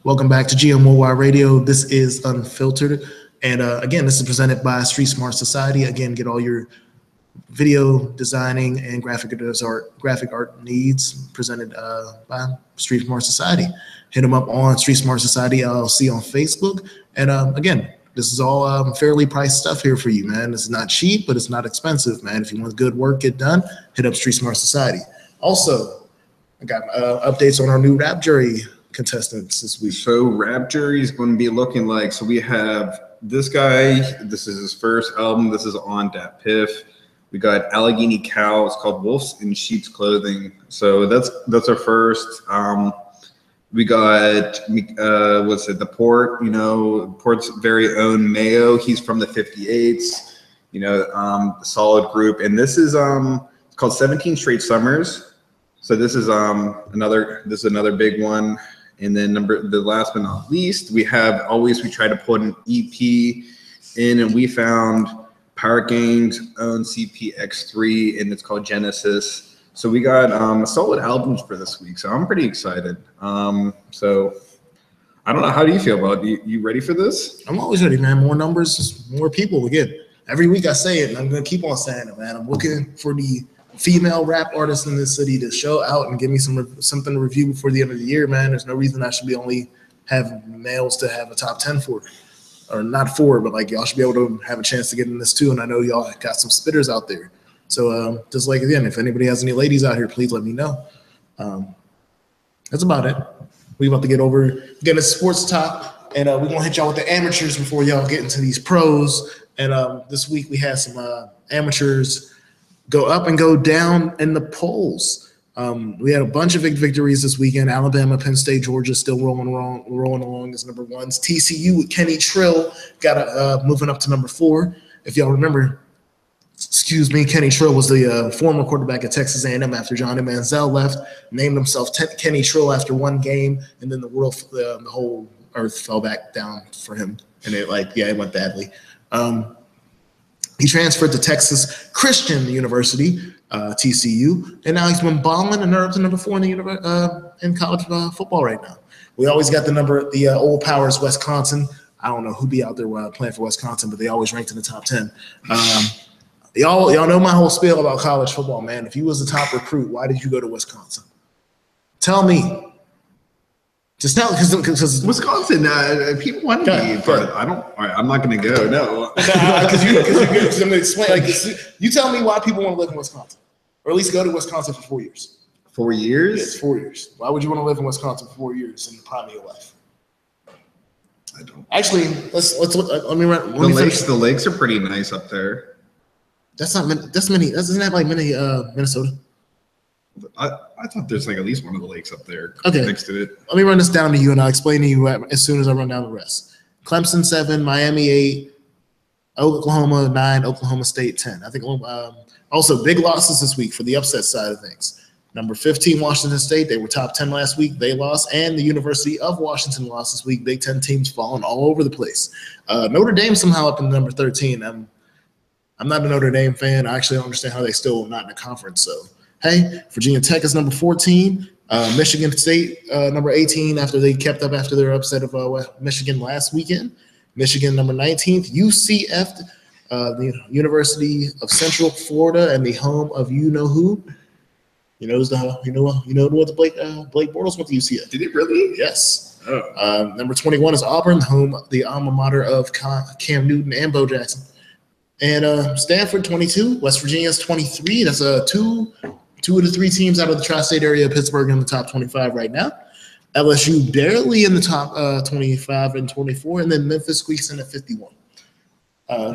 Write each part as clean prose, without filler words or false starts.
Welcome back to GMOY Radio. This is Unfiltered. And again, this is presented by Street Smart Society. Again, get all your video designing and graphic art needs presented by Street Smart Society. Hit them up on Street Smart Society LLC on Facebook. And again, this is all fairly priced stuff here for you, man. It's not cheap, but it's not expensive, man. If you want good work get done, hit up Street Smart Society. Also, I got updates on our new rap jury contestants this week. So rap jury is going to be looking like, so we have this guy, this is his first album, this is on Dat Piff. We got Allegheny Cow, it's called Wolves in Sheep's Clothing. So that's our first. We got what's it, the Port, Port's very own Mayo. He's from the 58s, solid group. And this is it's called 17 Straight Summers. So this is another big one. And then the last but not least, we try to put an EP in, and we found Pirate Gang's own CPX3, and it's called Genesis. So we got solid albums for this week. So I'm pretty excited. So I don't know. How do you feel about it? You ready for this? I'm always ready, man. More numbers, more people. Again, every week I say it, and I'm going to keep on saying it, man. I'm looking for the female rap artists in this city to show out and give me something to review before the end of the year, man. There's no reason I should be only have males to have a top 10 for, or not for, but like y'all should be able to have a chance to get in this too. And I know y'all got some spitters out there. So just like, again, if anybody has any ladies out here, please let me know. That's about it. We about to get a sports talk, and we're going to hit y'all with the amateurs before y'all get into these pros. And this week we had some amateurs go up and go down in the polls. We had a bunch of big victories this weekend. Alabama, Penn State, Georgia still rolling along as number ones. TCU with Kenny Trill got moving up to number 4. If y'all remember, Kenny Trill was the former quarterback at Texas A&M after Johnny Manziel left. Named himself Kenny Trill after one game, and then the whole earth fell back down for him, and it went badly. He transferred to Texas Christian University, TCU, and now he's been balling, and they're up to number 4 in college football right now. We always got the old powers, Wisconsin. I don't know who be out there playing for Wisconsin, but they always ranked in the top 10. Y'all know my whole spiel about college football, man. If you was the top recruit, why did you go to Wisconsin? Tell me. Just tell, because Wisconsin, people want to be, but I don't. I'm not going to go. No, because I'm going to explain. You tell me why people want to live in Wisconsin, or at least go to Wisconsin for 4 years. 4 years? Yes, 4 years. Why would you want to live in Wisconsin for 4 years in the prime of your life? I don't. Actually, let's look. The lakes are pretty nice up there. That's not. That's many. Isn't that like Minnesota? I thought there's like at least one of the lakes up there next to it. Let me run this down to you, and I'll explain to you as soon as I run down the rest. Clemson 7, Miami 8, Oklahoma 9, Oklahoma State 10. I think also big losses this week for the upset side of things. Number 15, Washington State. They were top 10 last week. They lost, and the University of Washington lost this week. Big 10 teams falling all over the place. Notre Dame somehow up in number 13. I'm not a Notre Dame fan. I actually don't understand how they still not in the conference. So. Hey, Virginia Tech is number 14. Michigan State, number 18, after they kept up after their upset of Michigan last weekend. Michigan, number 19th. UCF, the University of Central Florida, and the home of you-know-who. You know what the Blake Bortles went to UCF. Did he really? Yes. Oh. Number 21 is Auburn, the alma mater of Cam Newton and Bo Jackson. And Stanford, 22. West Virginia is 23. That's two of the 3 teams out of the tri-state area. Pittsburgh in the top 25 right now. LSU barely in the top 25 and 24, and then Memphis squeaks in at 51. All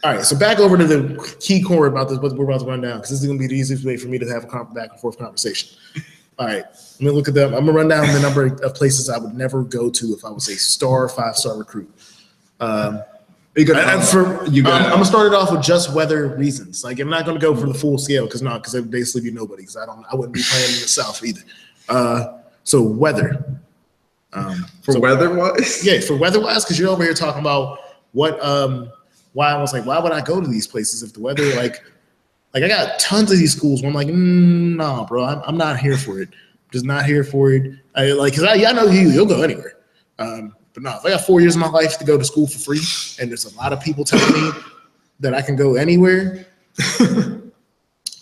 right, so back over to the key core about this, what we're about to run down, because this is going to be the easiest way for me to have a back and forth conversation. All right, let me look at them. I'm going to run down the number of places I would never go to if I was a 5-star recruit. I'm going to start it off with just weather reasons. Like, I'm not going to go for the full scale because it would basically be nobody, because I wouldn't be playing in the South either. So weather. Weather-wise? Yeah, for weather-wise, because you're over here talking about why I was like, why would I go to these places if the weather, like I got tons of these schools where I'm like, nah, bro, I'm not here for it. Just not here for it. Cause I know you'll go anywhere. But no, if I got 4 years of my life to go to school for free, and there's a lot of people telling me that I can go anywhere.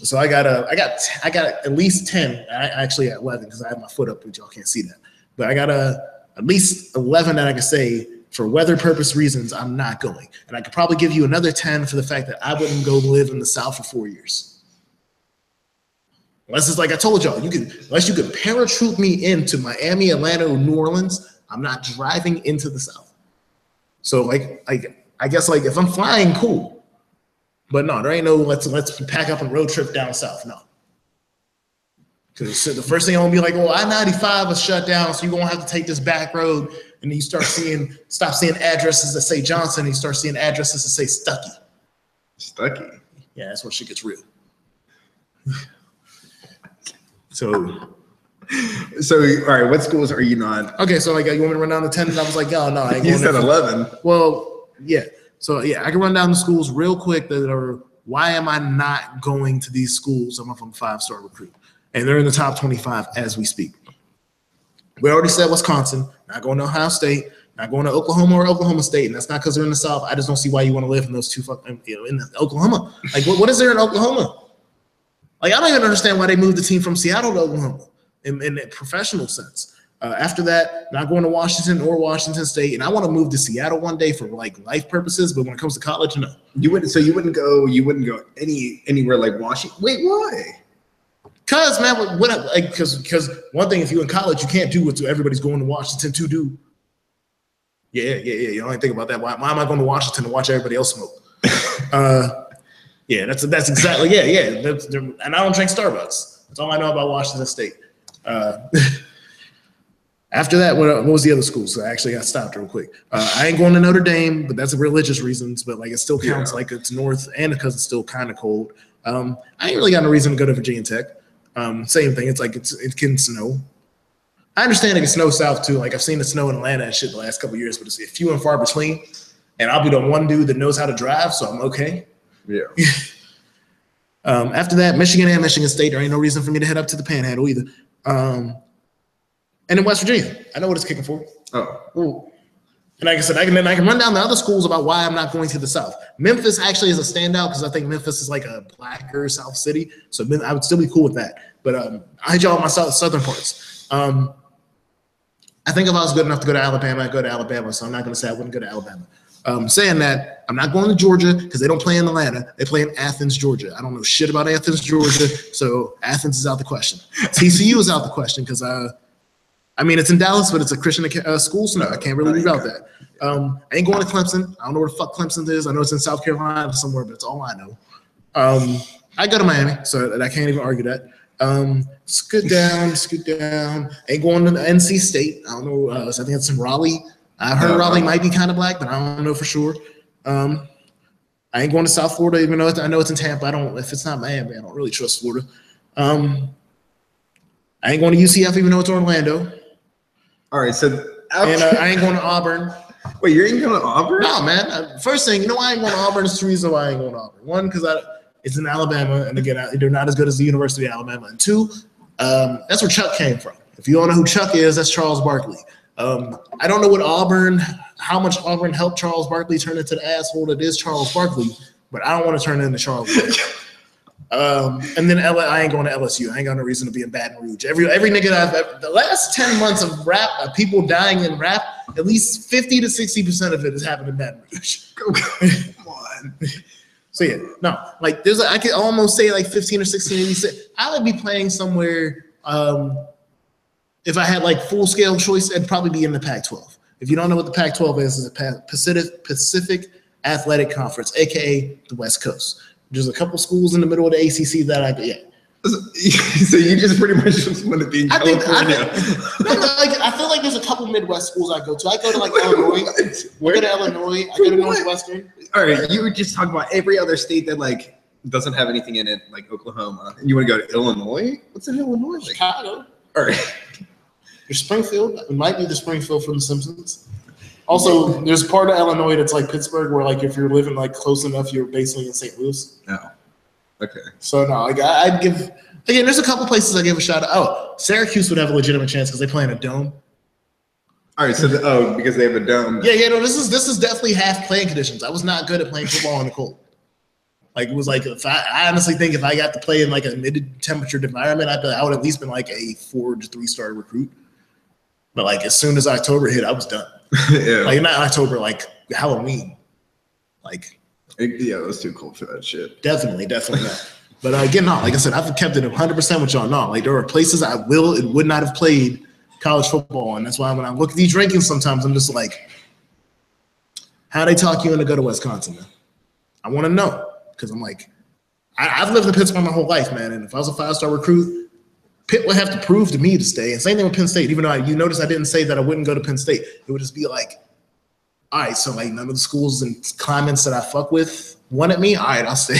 So I got at least 10. I actually got 11 because I have my foot up, but y'all can't see that. But I got at least 11 that I can say for weather purpose reasons I'm not going. And I could probably give you another 10 for the fact that I wouldn't go live in the South for 4 years. Unless it's like I told y'all, unless you could paratroop me into Miami, Atlanta, or New Orleans, I'm not driving into the South. So I guess if I'm flying, cool. But no, there ain't no let's pack up and road trip down south. No. Because the first thing I'm gonna be like, well, I-95 is shut down, so you're gonna have to take this back road, and then you stop seeing addresses that say Johnson, and you start seeing addresses that say Stuckey. Stuckey. Yeah, that's when shit gets real. So, all right, what schools are you not? Okay, so you want me to run down the 10? And I was like, oh, no. I ain't you said 11. Well, yeah. So, yeah, I can run down the schools real quick that are, why am I not going to these schools? Some of them 5-star recruit. And they're in the top 25 as we speak. We already said Wisconsin, not going to Ohio State, not going to Oklahoma or Oklahoma State. And that's not because they're in the South. I just don't see why you want to live in those two in Oklahoma. What is there in Oklahoma? I don't even understand why they moved the team from Seattle to Oklahoma in a professional sense. After that, not going to Washington or Washington State. And I want to move to Seattle one day for life purposes. But when it comes to college, no. You wouldn't go anywhere like Washington. Wait, why? Because one thing, if you're in college, you can't do what everybody's going to Washington to do. Yeah. You don't even think about that. Why am I going to Washington to watch everybody else smoke? Yeah, that's exactly and I don't drink Starbucks. That's all I know about Washington State. After that, what was the other school? So I actually got stopped real quick. I ain't going to Notre Dame, but that's religious reasons. But it still counts like it's north, and because it's still kind of cold. I ain't really got no reason to go to Virginia Tech. Same thing. It's it can snow. I understand it can snow south too. I've seen it snow in Atlanta and shit the last couple of years, but it's few and far between. And I'll be the one dude that knows how to drive, so I'm okay. Yeah. After that, Michigan and Michigan State. There ain't no reason for me to head up to the Panhandle either. And in West Virginia, I know what it's kicking for. Oh. Ooh. And like I said, I can run down the other schools about why I'm not going to the South. Memphis actually is a standout because I think Memphis is a blacker South city, so I would still be cool with that. But I hit y'all my southern parts. I think if I was good enough to go to Alabama, I'd go to Alabama. So I'm not going to say I wouldn't go to Alabama. Saying that, I'm not going to Georgia because they don't play in Atlanta. They play in Athens, Georgia. I don't know shit about Athens, Georgia, so Athens is out the question. TCU is out the question because, it's in Dallas, but it's a Christian school, so no, I can't really reroute that. I ain't going to Clemson. I don't know where the fuck Clemson is. I know it's in South Carolina somewhere, but it's all I know. I go to Miami, so I can't even argue that. Scoot down. Ain't going to NC State. I don't know. So I think it's in Raleigh. I heard Raleigh might be kind of black, but I don't know for sure. I ain't going to South Florida, even though I know it's in Tampa. If it's not Miami, I don't really trust Florida. I ain't going to UCF, even though it's Orlando. All right, so and I ain't going to Auburn. Wait, you ain't going to Auburn? No, man. First thing, why I ain't going to Auburn? There's two reasons why I ain't going to Auburn. One, because it's in Alabama, and again, they're not as good as the University of Alabama. And two, that's where Chuck came from. If you don't know who Chuck is, that's Charles Barkley. I don't know how much Auburn helped Charles Barkley turn into the asshole that is Charles Barkley, but I don't want to turn into Charles Barkley. And then I ain't going to LSU. I ain't got no reason to be in Baton Rouge. Every nigga the last 10 months of rap, people dying in rap, at least 50 to 60% of it has happened in Baton Rouge. Come on. So yeah, no, I could almost say 15 or 16. I would be playing somewhere. If I had full scale choice, it'd probably be in the Pac-12. If you don't know what the Pac-12 is, it's a Pacific Athletic Conference, aka the West Coast. There's a couple schools in the middle of the ACC that So you just pretty much just want to be in California. I feel like there's a couple Midwest schools I go to. I go to Illinois. I go to Illinois. I go to Northwestern. All right, you were just talking about every other state that doesn't have anything in it, like Oklahoma, and you want to go to Illinois? What's in Illinois? Chicago. All right. There's Springfield. It might be the Springfield from The Simpsons. Also, there's part of Illinois that's like Pittsburgh, where if you're living close enough, you're basically in St. Louis. Oh, okay. So no, I'd give Again, there's a couple places I give a shout out. Oh, Syracuse would have a legitimate chance because they play in a dome. All right, so because they have a dome. Yeah, no, this is definitely half playing conditions. I was not good at playing football in the cold. Like it was like I honestly think if I got to play in like a mid-temperature environment, I would at least been like a 4 to 3-star recruit. But like as soon as October hit, I was done. Yeah. Like not October, like Halloween. Like yeah, it was too cold for that shit. Definitely not. But again, no, like I said, I've kept it 100% with y'all. No, like there are places I will and would not have played college football, and that's why when I look at these rankings, sometimes I'm just like, how they talk you into go to Wisconsin, man? I want to know because I'm like, I've lived in Pittsburgh my whole life, man, and if I was a 5-star recruit, Pitt would have to prove to me to stay. And same thing with Penn State. Even though you notice I didn't say that I wouldn't go to Penn State, it would just be like, all right, so like none of the schools and climates that I fuck with wanted me. All right, I'll stay.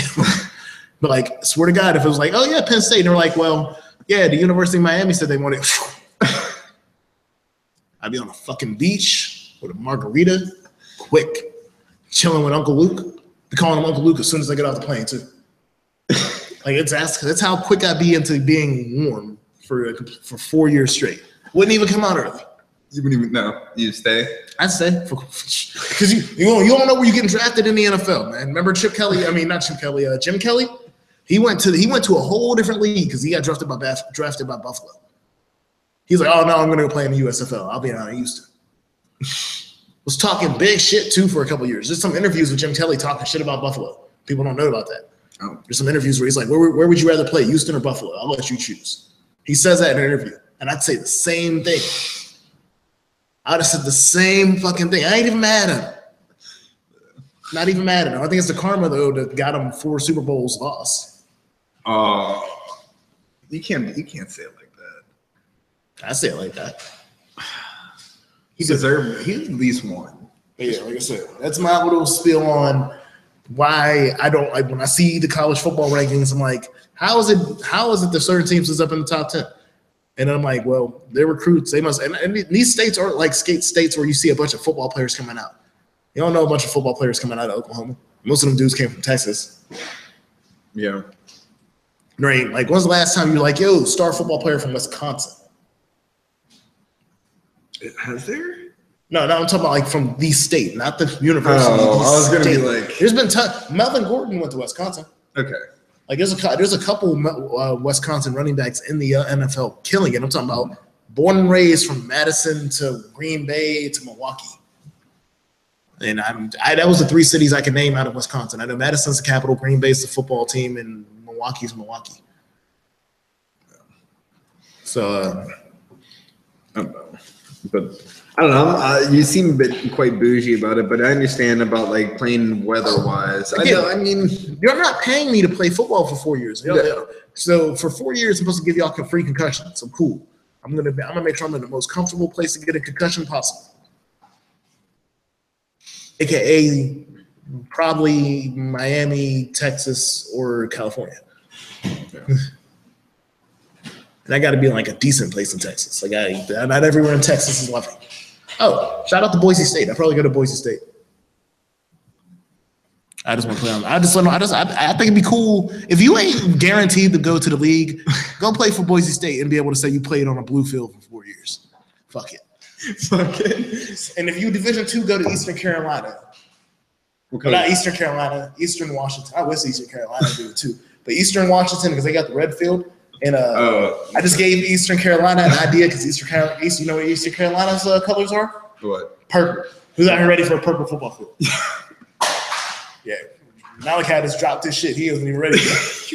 But like, swear to God, if it was like, oh yeah, Penn State, and they're like, well, yeah, the University of Miami said they wanted. I'd be on a fucking beach with a margarita, quick, chilling with Uncle Luke. Be calling him Uncle Luke as soon as I get off the plane too. Like that's how quick I'd be into being warm for 4 years straight. Wouldn't even come out early. You wouldn't even know. You'd stay? I'd stay because you don't know where you're getting drafted in the NFL, man. Remember Chip Kelly? I mean, not Chip Kelly. Jim Kelly. He went to a whole different league because he got drafted by Buffalo. He's like, oh no, I'm gonna go play in the USFL. I'll be out in Houston. Was talking big shit too for a couple years. There's some interviews with Jim Kelly talking shit about Buffalo. People don't know about that. Oh. There's some interviews where he's like, where would you rather play, Houston or Buffalo? I'll let you choose. He says that in an interview, and I'd say the same thing. I'd have said the same fucking thing. I ain't even mad at him. Not even mad at him. I think it's the karma though that got him 4 Super Bowls lost. You can't say it like that. I say it like that. He deserved at least one. But yeah, like I said, that's my little spiel on why I don't like when I see the college football rankings. I'm like, how is it that certain teams is up in the top 10? And I'm like, well, their recruits, they must. And these states aren't like states where you see a bunch of football players coming out. You don't know a bunch of football players coming out of Oklahoma. Most of them dudes came from Texas. Yeah. Right. Like, when's the last time you're like, yo, star football player from Wisconsin? Has there? No, I'm talking about like from the state, not the university. Oh, I was gonna be like, there's been Melvin Gordon went to Wisconsin. Okay. Like there's a couple Wisconsin running backs in the NFL killing it. I'm talking about born and raised from Madison to Green Bay to Milwaukee. And that was the 3 cities I could name out of Wisconsin. I know Madison's the capital, Green Bay's the football team, and Milwaukee's Milwaukee. So I don't know, but I don't know. You seem a bit quite bougie about it, but I understand about like playing weather-wise. Again, I mean, you're not paying me to play football for 4 years. Yeah. So for 4 years, I'm supposed to give y'all free concussions. So cool. I'm gonna make sure I'm in the most comfortable place to get a concussion possible. AKA probably Miami, Texas, or California. Yeah. And I got to be in like a decent place in Texas. Like not everywhere in Texas is lovely. Oh, shout out to Boise State. I probably go to Boise State. I just want to play on. I think it'd be cool if you ain't guaranteed to go to the league. Go play for Boise State and be able to say you played on a blue field for 4 years. Fuck it. Fuck it. And if you Division II, go to Eastern Carolina. Okay. Not Eastern Carolina, Eastern Washington. I wish Eastern Carolina do it too, but Eastern Washington because they got the red field. And I just gave Eastern Carolina an idea because you know what Eastern Carolina's colors are? What? Purple. Who's out here ready for a purple football field? Yeah. Malachi just dropped his shit. He wasn't even ready.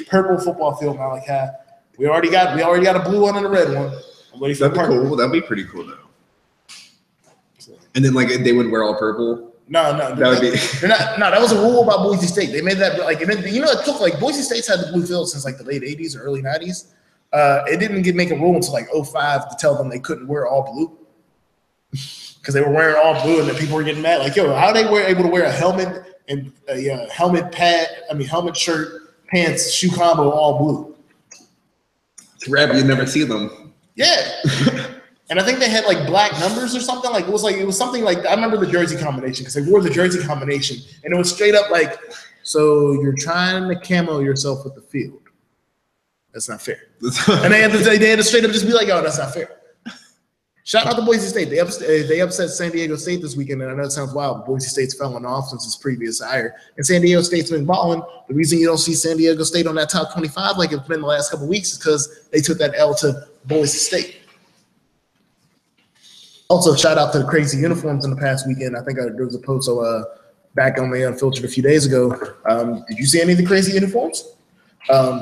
Purple football field, Malachi. We already got a blue one and a red one. I'm ready for That'd be cool. That'd be pretty cool though. And then like they would wear all purple. No. That was a rule about Boise State. They made that like, it took like Boise State's had the blue field since like the late 80s or early 90s. It didn't make a rule until like 05 to tell them they couldn't wear all blue because they were wearing all blue and then people were getting mad. Like, yo, how they were able to wear a helmet and a helmet, shirt, pants, shoe combo, all blue? It's rare, but you never see them. Yeah. And I think they had like black numbers or something. Like it was something like I remember the jersey combination because they wore the jersey combination and it was straight up like, so you're trying to camo yourself with the field. That's not fair. And they had to straight up just be like, "Oh, that's not fair." Shout out to Boise State. They upset San Diego State this weekend, and I know it sounds wild, but Boise State's fallen off since its previous hire. And San Diego State's been balling. The reason you don't see San Diego State on that top 25 like it's been the last couple of weeks is because they took that L to Boise State. Also, shout out to the crazy uniforms in the past weekend. I think there was a post back on the Unfiltered a few days ago. Did you see any of the crazy uniforms?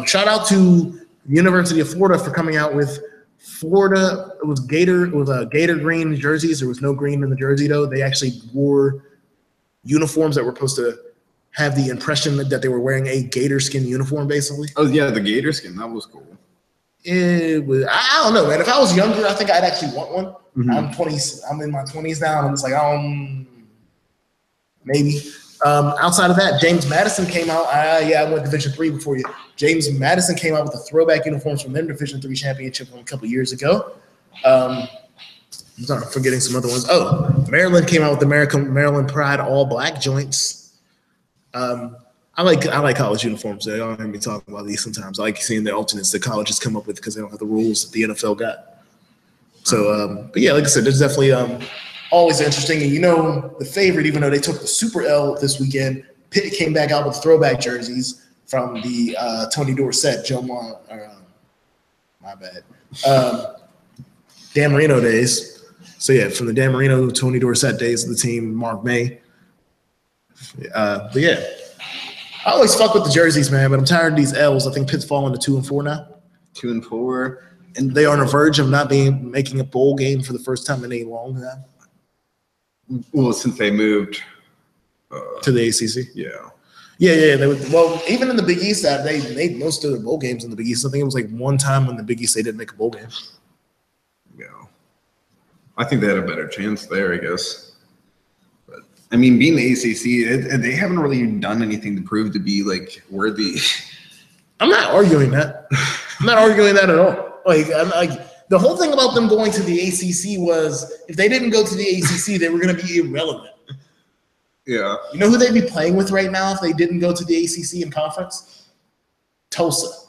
Shout out to University of Florida for coming out with Florida. It was Gator green jerseys. There was no green in the jersey though. They actually wore uniforms that were supposed to have the impression that they were wearing a gator skin uniform, basically. Oh yeah, the gator skin. That was cool. It was. I don't know, man. If I was younger, I think I'd actually want one. Mm-hmm. I'm in my 20s now, and I'm just like, maybe. Outside of that, James Madison came out. I went Division III before you. James Madison came out with the throwback uniforms from their Division III championship from a couple years ago. I'm forgetting some other ones. Oh, Maryland came out with the Maryland Pride all black joints. I like college uniforms. I don't hear me talking about these sometimes. I like seeing the alternates that colleges come up with because they don't have the rules that the NFL got. So, but yeah, like I said, there's definitely always interesting. And the favorite, even though they took the Super L this weekend, Pitt came back out with throwback jerseys from the Tony Dorsett, Dan Marino days. So yeah, from the Dan Marino, Tony Dorsett days of the team, Mark May. But yeah, I always fuck with the jerseys, man, but I'm tired of these L's. I think Pitt's falling to 2-4 now. 2-4. And they are on the verge of not making a bowl game for the first time in a long time. Well, since they moved to the ACC. Yeah. Yeah. Well, even in the Big East, they made most of their bowl games in the Big East. I think it was like one time in the Big East they didn't make a bowl game. Yeah. I think they had a better chance there, I guess. But I mean, being the ACC, they haven't really done anything to prove to be like worthy. I'm not arguing that. I'm not arguing that at all. The whole thing about them going to the ACC was if they didn't go to the ACC, they were going to be irrelevant. Yeah. You know who they'd be playing with right now if they didn't go to the ACC in conference? Tulsa.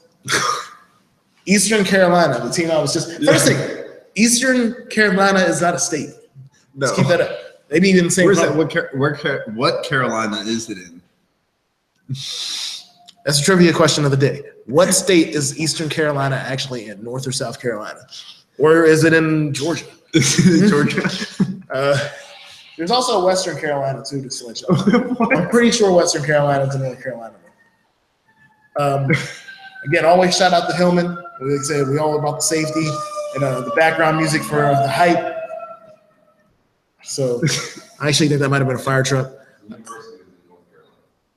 Eastern Carolina, the team I was just – first thing, Eastern Carolina is not a state. No. Let's keep that up. They be in the same – Where's that? What Carolina is it in? That's a trivia question of the day. What state is Eastern Carolina actually in, North or South Carolina? Or is it in Georgia? Georgia. There's also Western Carolina, too, to select. I'm pretty sure Western Carolina is in North Carolina. Again, always shout out to Hillman. Like I said, we all about the safety and the background music for the hype. So I actually think that might have been a fire truck.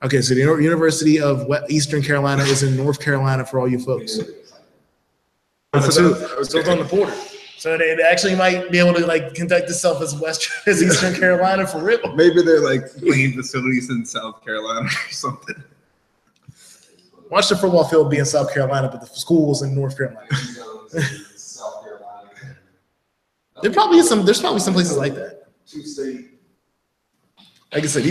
Okay, so the University of Eastern Carolina is in North Carolina for all you folks. So it's on the border. So they actually might be able to conduct itself as Eastern Carolina for real. Maybe they're playing facilities in South Carolina or something. Watch the football field be in South Carolina, but the school was in North Carolina. There's probably some places like that. Like I said,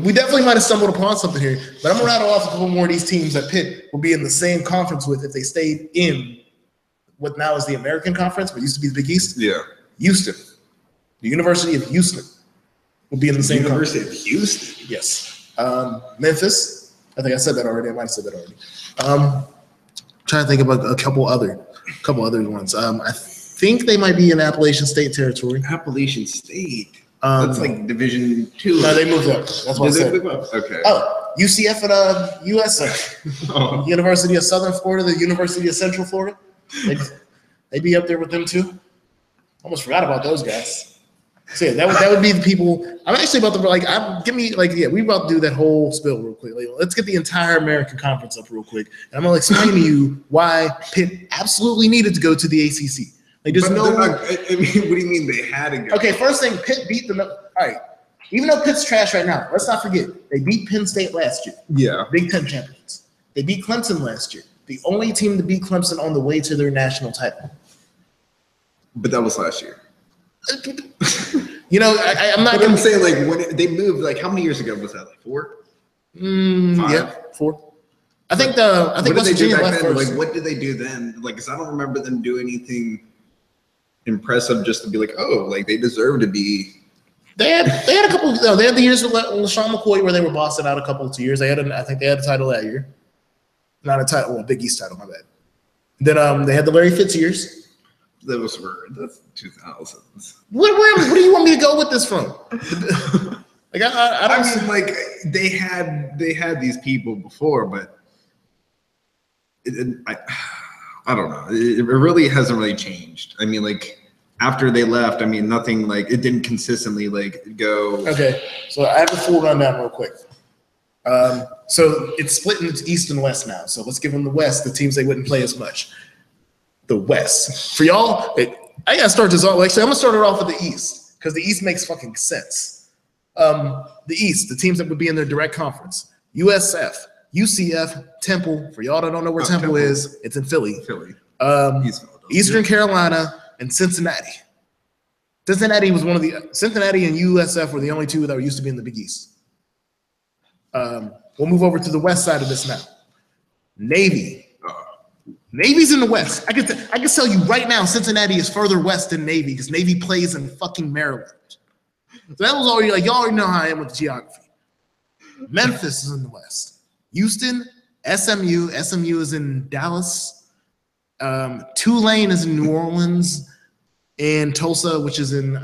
we definitely might have stumbled upon something here. But I'm gonna rattle off a couple more of these teams that Pitt will be in the same conference with if they stayed in what now is the American Conference, but used to be the Big East. Yeah. Houston, the University of Houston, will be in the same University conference. of Houston. Yes. Memphis. I think I said that already. I might have said that already. Trying to think about a couple other ones. I think they might be in Appalachian State territory. Appalachian State. That's Division II. No, they moved up. That's what I said. Okay. Oh, UCF and USF. University of Southern Florida, the University of Central Florida. They'd be up there with them too. Almost forgot about those guys. So yeah, that would be the people. I'm actually about to we about to do that whole spill real quick. Let's get the entire American Conference up real quick, and I'm gonna explain to you why Pitt absolutely needed to go to the ACC. I mean, what do you mean they had to go? Okay, first thing, Pitt beat them. All right, even though Pitt's trash right now, let's not forget they beat Penn State last year. Yeah, Big Ten champions. They beat Clemson last year. The only team to beat Clemson on the way to their national title. But that was last year. I'm not. I'm saying when they moved, how many years ago was that? 4? 5? Yeah, 4. I think what did West they do Virginia back left then? first. Like, what did they do then? Like, because I don't remember them doing anything impressive just to be like, oh, like they deserve to be. They had a couple. No, they had the years with LaShawn McCoy where they were bossing out a couple of 2 years. I think they had a title that year. Not a title, well, a Big East title. My bad. Then they had the Larry Fitz years. That's 2000s. Where do you want me to go with this from? Like I mean, like they had these people before, but I don't know. It really hasn't really changed. I mean, like after they left, I mean, nothing like it didn't consistently like go. Okay, so I have a full rundown real quick. So it's split into East and West now. So let's give them the West, the teams they wouldn't play as much. The West. For y'all, I gotta start this off. Actually, I'm gonna start it off with the East because the East makes fucking sense. The East, the teams that would be in their direct conference: USF, UCF, Temple. For y'all that don't know where Temple is, it's in Philly. Eastern Carolina, and Cincinnati. Cincinnati was Cincinnati and USF were the only two that used to be in the Big East. We'll move over to the west side of this now. Navy. Navy's in the west. I can tell you right now, Cincinnati is further west than Navy because Navy plays in fucking Maryland. So that was already like y'all already know how I am with geography. Memphis is in the west. Houston, SMU. SMU is in Dallas. Tulane is in New Orleans, and Tulsa, which is in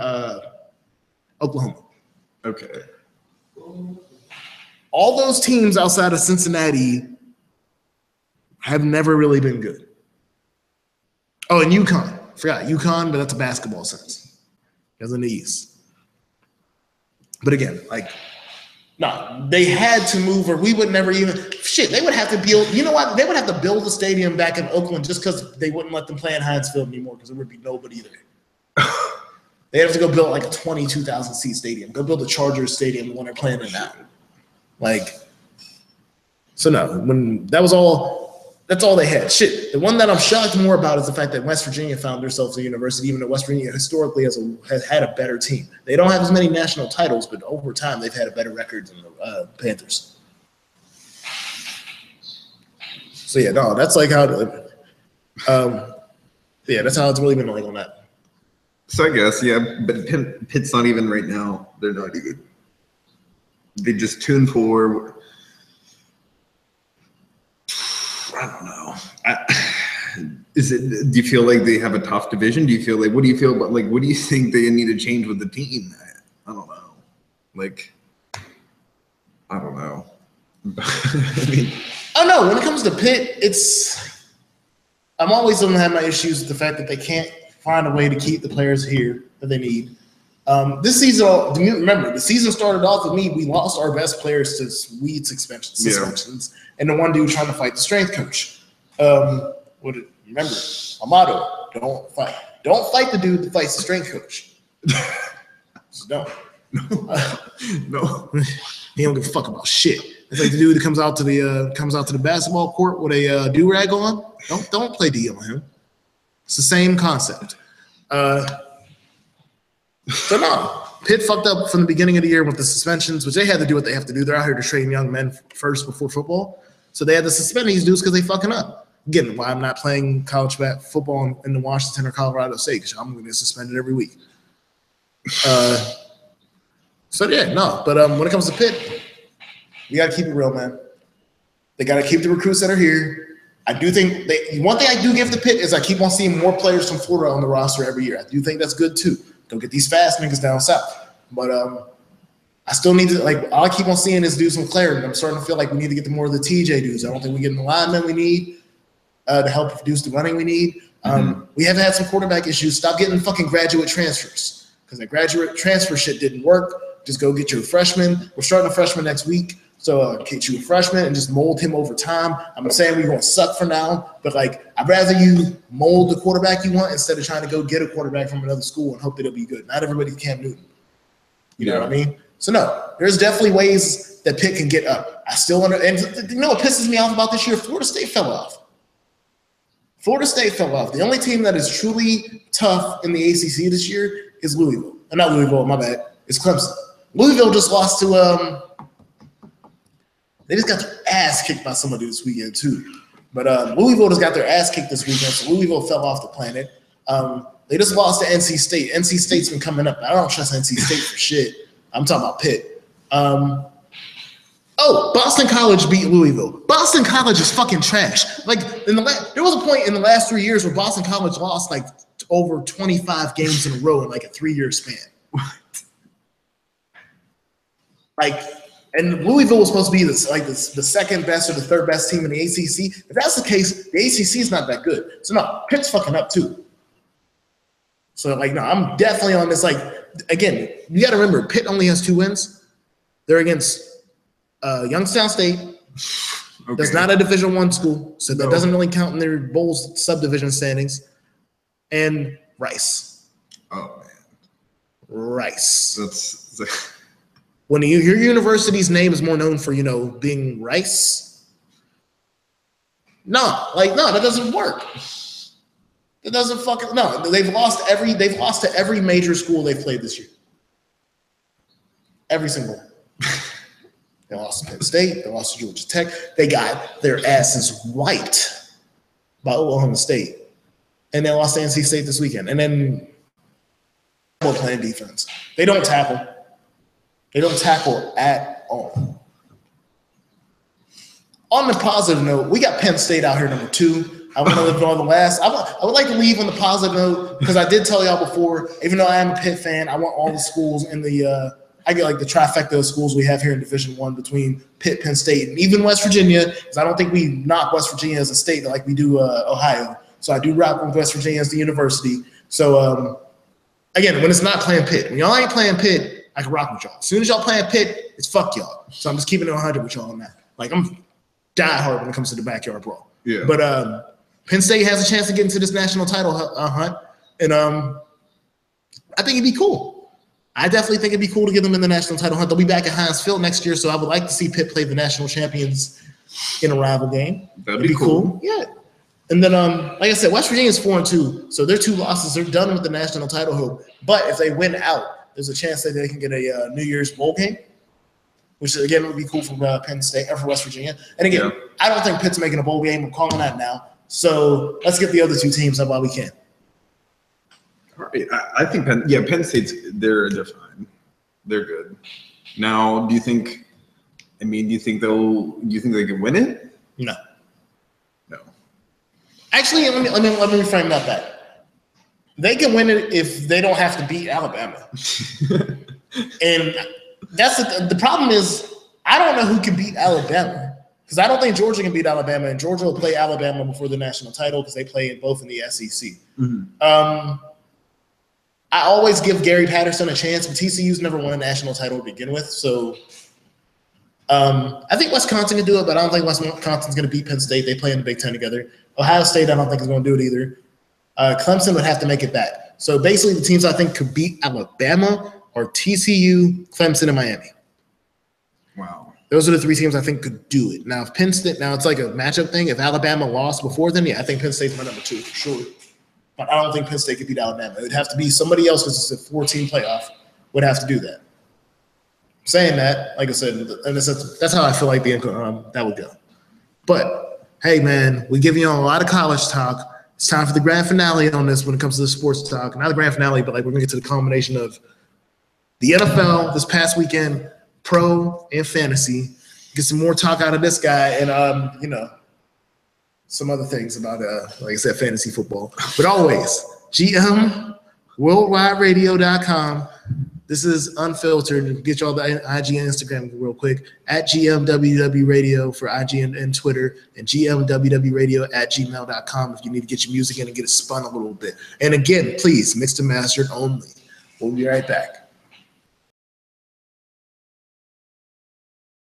Oklahoma. Okay. All those teams outside of Cincinnati have never really been good. Oh, and UConn. Forgot UConn, but that's a basketball sense. Because in the East. But again, like, no, they had to move, or we would never even shit. They would have to build. You know what? They would have to build a stadium back in Oakland just because they wouldn't let them play in Heinz Field anymore because there would be nobody there. They have to go build like a 22,000 seat stadium. Go build a Chargers stadium, the one they're playing in now. Like, so no, when that was all, that's all they had. Shit, the one that I'm shocked more about is the fact that West Virginia found themselves a university, even though West Virginia historically has had a better team. They don't have as many national titles, but over time they've had a better record than the Panthers. So yeah, no, that's like how, yeah, that's how it's really been like on that. So I guess, yeah, but Pitt's not even right now. They're not even. They just tuned for. I don't know. Do you feel like they have a tough division? Do you feel like, what do you feel about, like, what do you think they need to change with the team? I don't know. Like, I don't know. I mean, I don't know. When it comes to Pitt, I'm always going to have my issues with the fact that they can't find a way to keep the players here that they need. This season, remember, the season started off with we lost our best players to weed suspensions, and the one dude trying to fight the strength coach. Remember, our motto: don't fight. Don't fight the dude that fights the strength coach. Just don't. No. He don't give a fuck about shit. It's like the dude that comes out to the basketball court with a do-rag on. Don't play D on him. It's the same concept. So no, Pitt fucked up from the beginning of the year with the suspensions, which they had to do what they have to do. They're out here to train young men first before football. So they had to suspend these dudes because they fucking up. Again, why I'm not playing college football in the Washington or Colorado State, because I'm going to get suspended every week. So yeah, no. But when it comes to Pitt, you got to keep it real, man. They got to keep the recruits that are here. I do think one thing I do give to Pitt is I keep on seeing more players from Florida on the roster every year. I do think that's good too. Don't get these fast niggas down south. But I still need to, like, all I keep on seeing is dudes from clarity. I'm starting to feel like we need to get to more of the TJ dudes. I don't think we get the linemen we need to help produce the running we need. We have had some quarterback issues. Stop getting fucking graduate transfers because that graduate transfer shit didn't work. Just go get your freshman. We're starting a freshman next week. So get you a freshman and just mold him over time. I'm saying we're going to suck for now, but like I'd rather you mold the quarterback you want instead of trying to go get a quarterback from another school and hope that it'll be good. Not everybody's Cam Newton. You know what I mean? So no, there's definitely ways that Pitt can get up. I still and you know what pisses me off about this year? Florida State fell off. Florida State fell off. The only team that is truly tough in the ACC this year is Louisville. Not Louisville, my bad. It's Clemson. Louisville just lost to They just got their ass kicked by somebody this weekend too. But Louisville just got their ass kicked this weekend, so Louisville fell off the planet. They just lost to NC State. NC State's been coming up. I don't trust NC State for shit. I'm talking about Pitt. Boston College beat Louisville. Boston College is fucking trash. Like there was a point in the last 3 years where Boston College lost like over 25 games in a row in like a 3-year span. Like, and Louisville was supposed to be the second best or the third best team in the ACC. If that's the case, the ACC is not that good. So no, Pitt's fucking up too. So like, no, I'm definitely on this. Like, again, you got to remember, Pitt only has 2 wins. They're against Youngstown State. Okay. That's not a Division I school, so that doesn't really count in their bowls subdivision standings. And Rice. Oh man, Rice. That's when your university's name is more known for being Rice. No, that doesn't work. It doesn't fucking no. They've lost to every major school they've played this year. Every single one. They lost to Penn State. They lost to Georgia Tech. They got their asses wiped by Oklahoma State. And they lost to NC State this weekend. And then we're playing defense. They don't tackle. They don't tackle at all. On the positive note, we got Penn State out here number 2. I want to live on the last. I would like to leave on the positive note because I did tell y'all before, even though I am a Pitt fan, I want all the schools in the I get like the trifecta of schools we have here in Division I between Pitt, Penn State, and even West Virginia, because I don't think we knock West Virginia as a state like we do Ohio. So I do rock with West Virginia as the university. So, again, when it's not playing Pitt, when y'all ain't playing Pitt, I can rock with y'all. As soon as y'all playing Pitt, it's fuck y'all. So I'm just keeping it 100 with y'all on that. Like, I'm die hard when it comes to the backyard brawl. Yeah. But Penn State has a chance to get into this national title hunt, and I think it'd be cool. I definitely think it'd be cool to get them in the national title hunt. They'll be back at Heinz Field next year, so I would like to see Pitt play the national champions in a rival game. That'd be cool. Yeah. And then, like I said, West Virginia's 4-2, so their 2 losses, they're done with the national title hope. But if they win out, there's a chance that they can get a New Year's bowl game, which again would be cool for Penn State or for West Virginia. And again, I don't think Pitt's making a bowl game. I'm calling that now. So let's get the other 2 teams up while we can. I think Penn State's they're fine. They're good. Now, do you think they can win it? No. No. Actually, let me reframe that back. They can win it if they don't have to beat Alabama. And that's the problem is I don't know who can beat Alabama because I don't think Georgia can beat Alabama, and Georgia will play Alabama before the national title because they play it both in the SEC. Mm-hmm. I always give Gary Patterson a chance, but TCU's never won a national title to begin with. So I think Wisconsin can do it, but I don't think Wisconsin's going to beat Penn State. They play in the Big Ten together. Ohio State, I don't think is going to do it either. Clemson would have to make it back. So basically the teams I think could beat Alabama are TCU, Clemson, and Miami. Wow. Those are the 3 teams I think could do it. Now, if Penn State, it's like a matchup thing. If Alabama lost before then, I think Penn State's my number 2 for sure. But I don't think Penn State could beat Alabama. It would have to be somebody else because it's a 4-team playoff would have to do that. Saying that, like I said, and that's how I feel like that would go. But, hey, man, we give you a lot of college talk. It's time for the grand finale on this when it comes to the sports talk. Not the grand finale, but like we're going to get to the culmination of the NFL this past weekend, pro and fantasy. Get some more talk out of this guy and, some other things about, like I said, fantasy football. But always, GMWorldWideRadio.com. This is Unfiltered. Get y'all the IG and Instagram real quick. At GMWW Radio for IG and Twitter. And GMWWRadio@gmail.com if you need to get your music in and get it spun a little bit. And again, please, mixed and mastered only. We'll be right back.